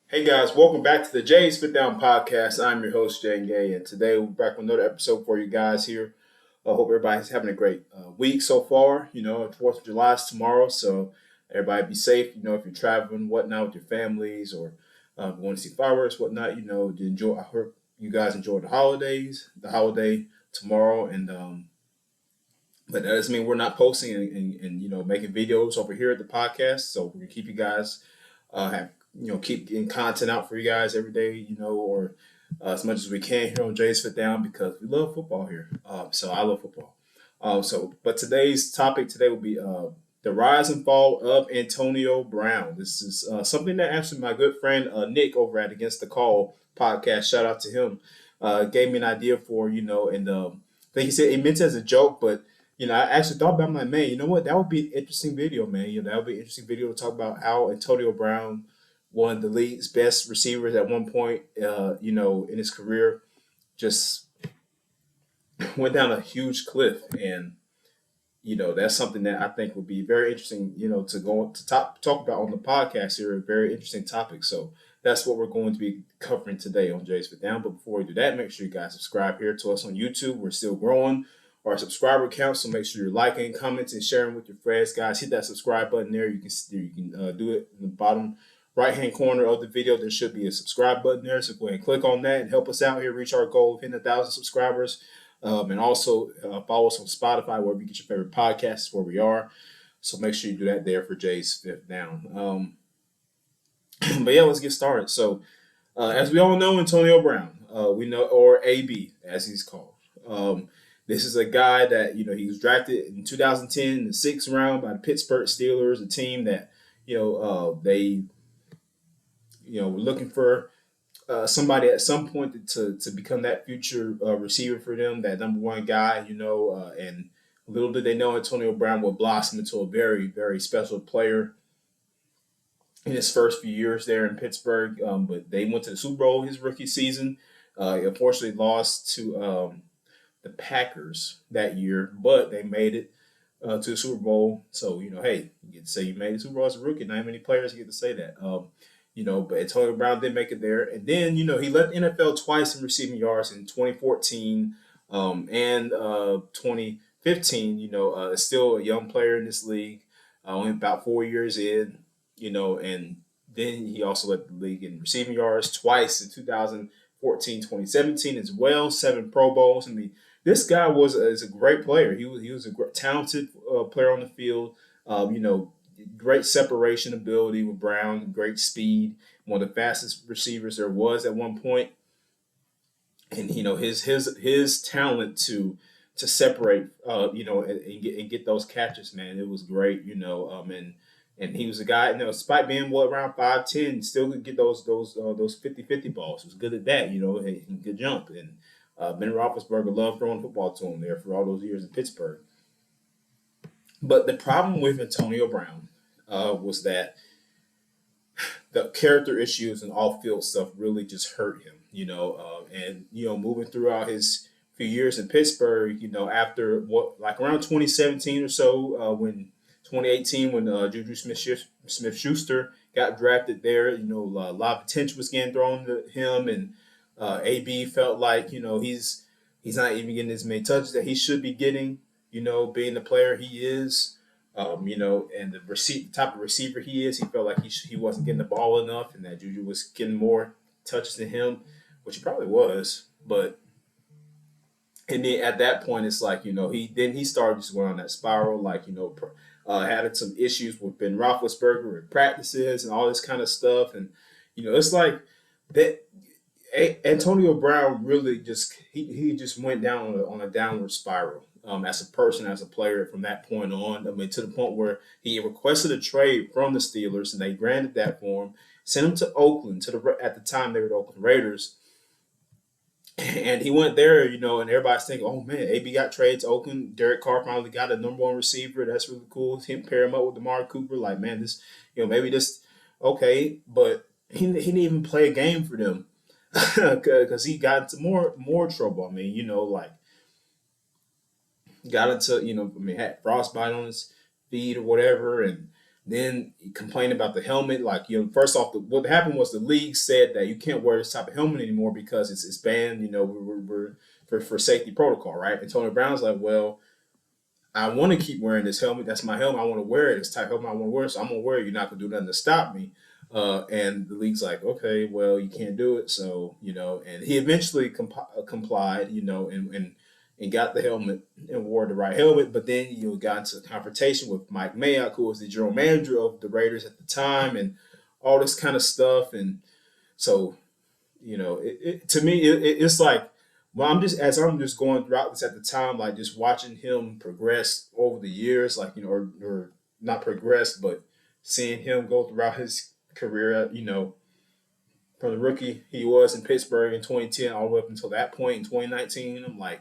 Hey guys, welcome back to the Jay's Fit Down Podcast. I'm your host, Jay Gay, and today we're back with another episode for you guys here. I hope everybody's having a great week so far. The 4th of July is tomorrow, so everybody be safe. If you're traveling, whatnot, with your families or going to see fireworks, whatnot, to enjoy. I hope you guys enjoy the holiday tomorrow, and but that doesn't mean we're not posting and making videos over here at the podcast. So we're gonna keep you guys have keep getting content out for you guys every day, or as much as we can here on Jay's Fit Down because we love football here. So I love football. But today's topic today will be the rise and fall of Antonio Brown. This is something that actually my good friend Nick over at Against the Call podcast, shout out to him, gave me an idea for, and I think he said he meant it as a joke, but I actually thought about it. I'm like, man, you know what? That would be an interesting video, man. That would be an interesting video to talk about how Antonio Brown, one of the league's best receivers at one point, in his career, just went down a huge cliff. And, that's something that I think would be very interesting, to go to talk about on the podcast here, a very interesting topic. So that's what we're going to be covering today on Jay's Fit Down. But before we do that, make sure you guys subscribe here to us on YouTube. We're still growing our subscriber count, so make sure you're liking, commenting, sharing with your friends. Guys, hit that subscribe button there. You can do it in the bottom right-hand corner of the video. There should be a subscribe button there, so go ahead and click on that and help us out here, reach our goal of hitting 1,000 subscribers. And also follow us on Spotify, wherever you get your favorite podcasts, where we are. So make sure you do that there for Jay's Fifth Down. But yeah, let's get started. So as we all know, Antonio Brown, we know, or AB as he's called. This is a guy that, he was drafted in 2010 in the 6th round by the Pittsburgh Steelers, a team that, they, were looking for somebody at some point to become that future receiver for them, that number one guy, and little did they know Antonio Brown would blossom into a very, very special player in his first few years there in Pittsburgh. But they went to the Super Bowl his rookie season. Unfortunately lost to the Packers that year, but they made it to the Super Bowl. So, hey, you get to say you made the Super Bowl as a rookie. Not many players get to say that. But Antonio Brown did make it there. And then, he left the NFL twice in receiving yards in 2014 and 2015. Still a young player in this league, only about 4 years in, and then he also led the league in receiving yards twice in 2014, 2017 as well, 7 Pro Bowls. I mean, this guy is a great player. He was a talented player on the field. Great separation ability with Brown, great speed, one of the fastest receivers there was at one point. And his talent to separate, and get those catches, man, it was great. And he was a guy, despite being around 5'10", still could get those 50-50 balls. He was good at that, and good jump. And Ben Roethlisberger loved throwing football to him there for all those years in Pittsburgh. But the problem with Antonio Brown was that the character issues and off-field stuff really just hurt him, moving throughout his few years in Pittsburgh, after around 2017 or so, when 2018 when Juju Smith-Schuster got drafted there, a lot of attention was getting thrown to him, and AB felt like, he's not even getting as many touches that he should be getting, being the player he is. And the type of receiver he is, he felt like he wasn't getting the ball enough, and that Juju was getting more touches than him, which he probably was. But and then at that point, it's like he started just going on that spiral, like had some issues with Ben Roethlisberger in practices and all this kind of stuff, and it's like that. Antonio Brown really he just went down on a downward spiral. As a person, as a player from that point on. I mean, to the point where he requested a trade from the Steelers, and they granted that for him. Sent him to Oakland, at the time they were the Oakland Raiders. And he went there, and everybody's thinking, oh, man, AB got traded to Oakland. Derek Carr finally got a number one receiver. That's really cool. Him pair him up with Amari Cooper. Like, man, this, maybe this, okay. But he didn't even play a game for them because he got into more trouble. I mean, got into, had frostbite on his feet or whatever, and Then he complained about the helmet. Like, first off, what happened was the league said that you can't wear this type of helmet anymore because it's banned. We're for safety protocol, right? And Tony Brown's like, well, I want to keep wearing this helmet. That's my helmet. I want to wear it. This type of helmet I want to wear. So I'm gonna wear it. You're not gonna do nothing to stop me. And the league's like, okay, well, you can't do it. So and he eventually complied. And got the helmet and wore the right helmet. But then got into a confrontation with Mike Mayock, who was the general manager of the Raiders at the time, and all this kind of stuff. And so to me, it's like, well, I'm just going throughout this at the time, like just watching him progress over the years, like or not progress, but seeing him go throughout his career, from the rookie he was in Pittsburgh in 2010 all the way up until that point in 2019. I'm like,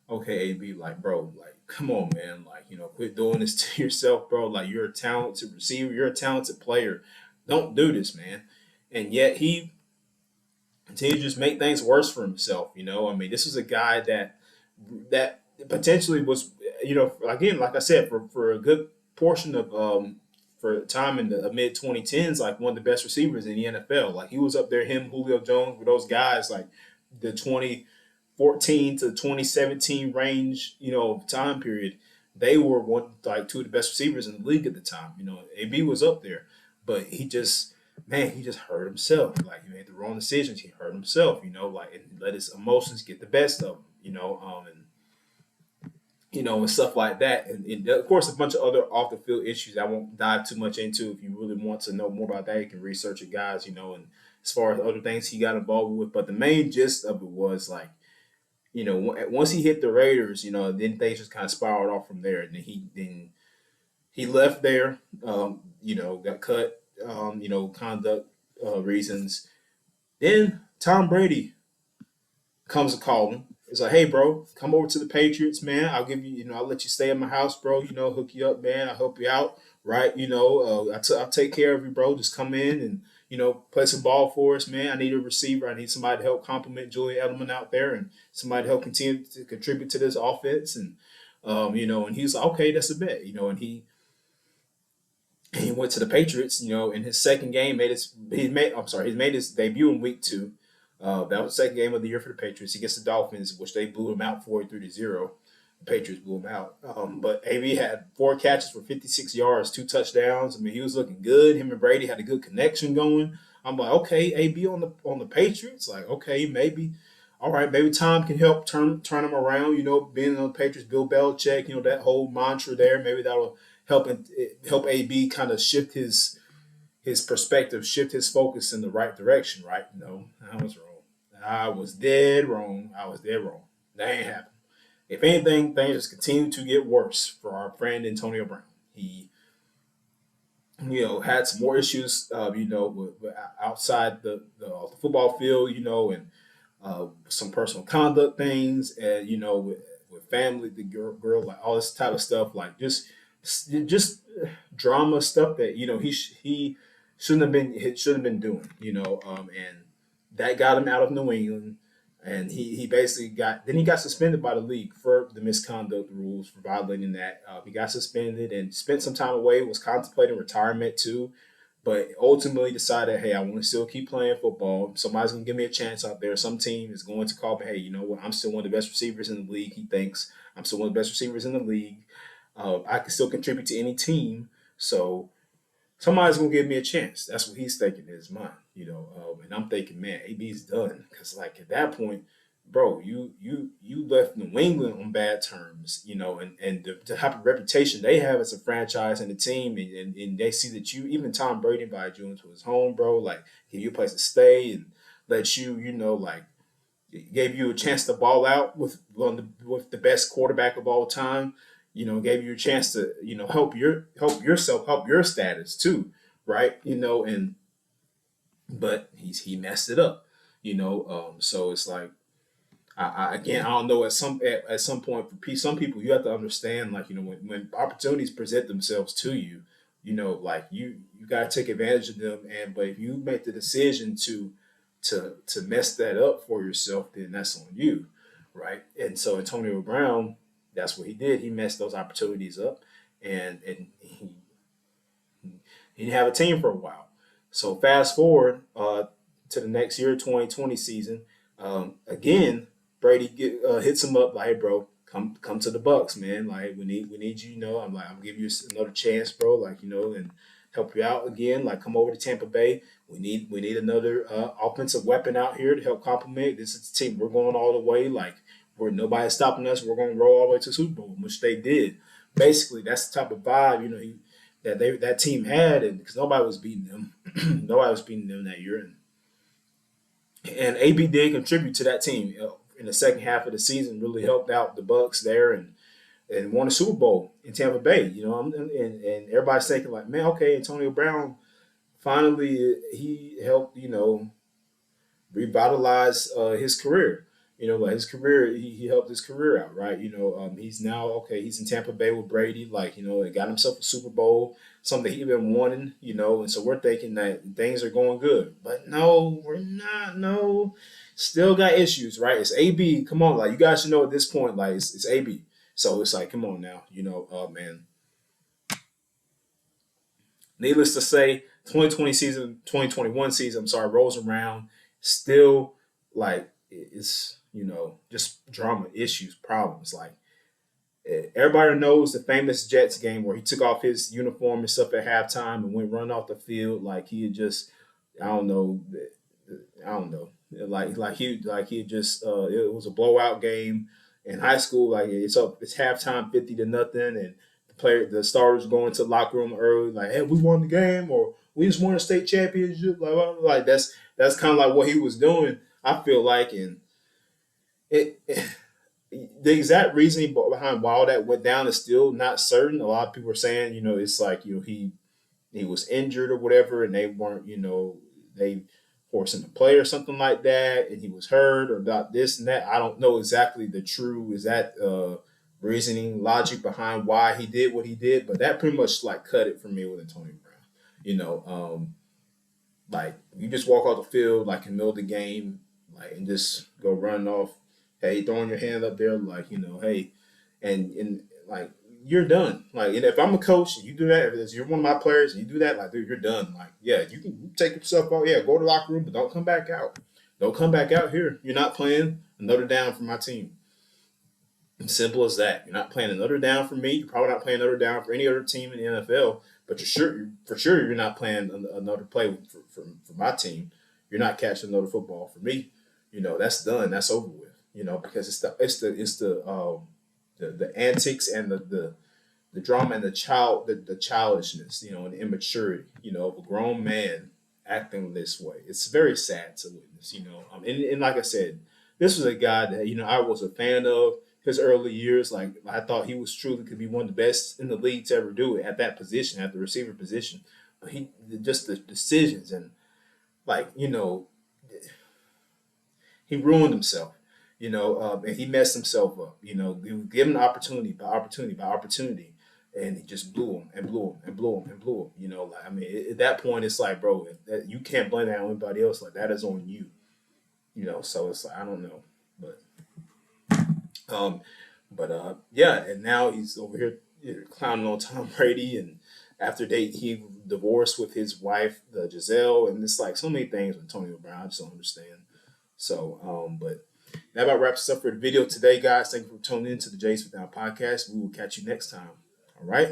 okay, AB, like, bro, like, come on, man, like, quit doing this to yourself, bro. Like, you're a talented receiver, you're a talented player. Don't do this, man. And yet he continue to just make things worse for himself. I mean, this was a guy that potentially was, again, like I said, for a good portion of for time in the mid 2010s, like one of the best receivers in the NFL. Like he was up there, him, Julio Jones, with those guys, like the 2014 to 2017 range, time period. They were two of the best receivers in the league at the time. AB was up there, but he just hurt himself. Like he made the wrong decisions. He hurt himself, like and let his emotions get the best of him, and stuff like that. And of course, a bunch of other off the field issues I won't dive too much into. If you really want to know more about that, you can research it, guys. And as far as other things he got involved with, but the main gist of it was like, once he hit the Raiders, then things just kind of spiraled off from there. And then he left there, got cut, conduct reasons. Then Tom Brady comes to call him. It's like, hey, bro, come over to the Patriots, man. I'll give you, I'll let you stay at my house, bro. Hook you up, man. I'll help you out, right? I'll take care of you, bro. Just come in and, play some ball for us, man. I need a receiver. I need somebody to help complement Julian Edelman out there and somebody to help continue to contribute to this offense. And, and he's like, okay, that's a bet, and he went to the Patriots, in his second game, he made his debut in week 2. That was the second game of the year for the Patriots. He gets the Dolphins, which they blew him out 43-0. The Patriots blew him out. But AB had 4 catches for 56 yards, 2 touchdowns. I mean, he was looking good. Him and Brady had a good connection going. I'm like, okay, AB on the Patriots, like, okay, maybe, all right, maybe Tom can help turn him around. Being on the Patriots, Bill Belichick, that whole mantra there. Maybe that'll help AB kind of shift his perspective, shift his focus in the right direction, right? No, I was wrong. I was dead wrong. That ain't happened. If anything, things just continue to get worse for our friend Antonio Brown. He, had some more issues, with outside the football field, and some personal conduct things, and with family, the girl, like all this type of stuff, like just drama stuff that he shouldn't have been doing, and that got him out of New England, and he basically got suspended by the league for the misconduct rules for violating that. He got suspended and spent some time away. Was contemplating retirement too, but ultimately decided, hey, I want to still keep playing football. Somebody's gonna give me a chance out there. Some team is going to call me. Hey, you know what? I'm still one of the best receivers in the league. He thinks I'm still one of the best receivers in the league. I can still contribute to any team. So somebody's gonna give me a chance. That's what he's thinking in his mind, and I'm thinking, man, AB's done because, like, at that point, bro, you left New England on bad terms, and the type of reputation they have as a franchise and a team, and they see that even Tom Brady invited you into his home, bro, like give you a place to stay and let you, like gave you a chance to ball out with the best quarterback of all time. Gave you a chance to, help yourself, help your status too, right? And but he messed it up, so it's like, again, I don't know, at some point for some people you have to understand, like, when opportunities present themselves to you, like you got to take advantage of them, but if you make the decision to mess that up for yourself, then that's on you, right? And so Antonio Brown, that's what he did. He messed those opportunities up, and he He didn't have a team for a while. So fast forward to the next year, 2020 season. Again, Brady hits him up like, "Hey, bro, come to the Bucks, man. Like, we need you. You know, I'm giving you another chance, bro. Like, and help you out again. Like, come over to Tampa Bay. We need another offensive weapon out here to help complement. This is the team. We're going all the way. Like, we're nobody's stopping us. We're going to roll all the way to the Super Bowl, which they did. Basically, that's the type of vibe that team had, and because nobody was beating them, nobody was beating them that year, and AB did contribute to that team in the second half of the season. Really helped out the Bucks there, and won a Super Bowl in Tampa Bay. And everybody's thinking like, man, okay, Antonio Brown finally he helped revitalize his career. Like his career, he helped his career out, right? He's now okay. He's in Tampa Bay with Brady, like and got himself a Super Bowl, something he been wanting, and so we're thinking that things are going good, but no, we're not. No, still got issues, right? It's AB. Come on, like you guys should know at this point, like it's AB. So it's like, come on now, man. Needless to say, 2020 season, 2021 season, I'm sorry, rolls around. Still, like, it's, just drama, issues, problems. Like, everybody knows the famous Jets game where he took off his uniform and stuff at halftime and went run off the field. Like, he had just, I don't know, I don't know. Like he just, it was a blowout game in high school. Like, it's halftime 50-0, and the starters going to the locker room early, like, hey, we won the game, or we just won a state championship. Like that's kind of like what he was doing. I feel like, and it the exact reasoning behind why all that went down is still not certain. A lot of people are saying, it's like he was injured or whatever, and they weren't, they forced him to play or something like that, and he was hurt or about this and that. I don't know exactly the true reasoning, logic behind why he did what he did, but that pretty much like cut it for me with Antonio Brown. Like you just walk off the field like in the middle of the game, like and just go running off, hey, throwing your hand up there, like hey, and like you're done. Like, and if I'm a coach and you do that, if you're one of my players and you do that, like, dude, you're done. Like, yeah, you can take yourself out, yeah, go to the locker room, but don't come back out. Don't come back out here. You're not playing another down for my team. Simple as that. You're not playing another down for me. You're probably not playing another down for any other team in the NFL. But for sure, you're not playing another play for my team. You're not catching another football for me. That's done. That's over with. Because it's the antics and the drama and the childishness, and the immaturity, of a grown man acting this way. It's very sad to witness, and like I said, this was a guy that I was a fan of his early years. Like I thought he was truly could be one of the best in the league to ever do it at that position, at the receiver position. But he just the decisions and like he ruined himself. And he messed himself up. He was given opportunity by opportunity by opportunity, and he just blew him and blew him and blew him and blew him. Like I mean, at that point, it's like, bro, you can't blame that on anybody else. Like that is on you. So it's like I don't know, but um, yeah, and now he's over here clowning on Tom Brady, and after he divorced with his wife, the Giselle, and it's like so many things with Antonio Brown. I just don't understand. So, but that about wraps us up for the video today, guys. Thank you for tuning in to the Jays Without podcast. We will catch you next time. All right.